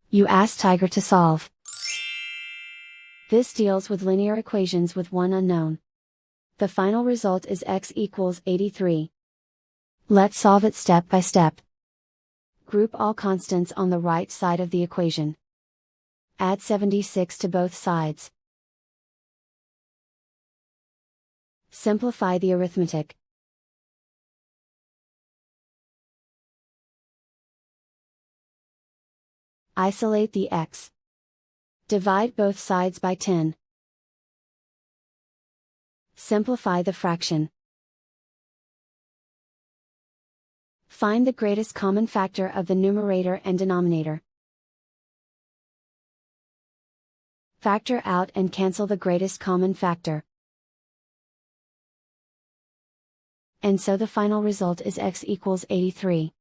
You ask Tiger to solve. This deals with linear equations with one unknown. The final result is x equals 83. Let's solve it step by step. Group all constants on the right side of the equation. Add 76 to both sides. Simplify the arithmetic. Isolate the x. Divide both sides by 10. Simplify the fraction. Find the greatest common factor of the numerator and denominator. Factor out and cancel the greatest common factor. And so the final result is x equals 83.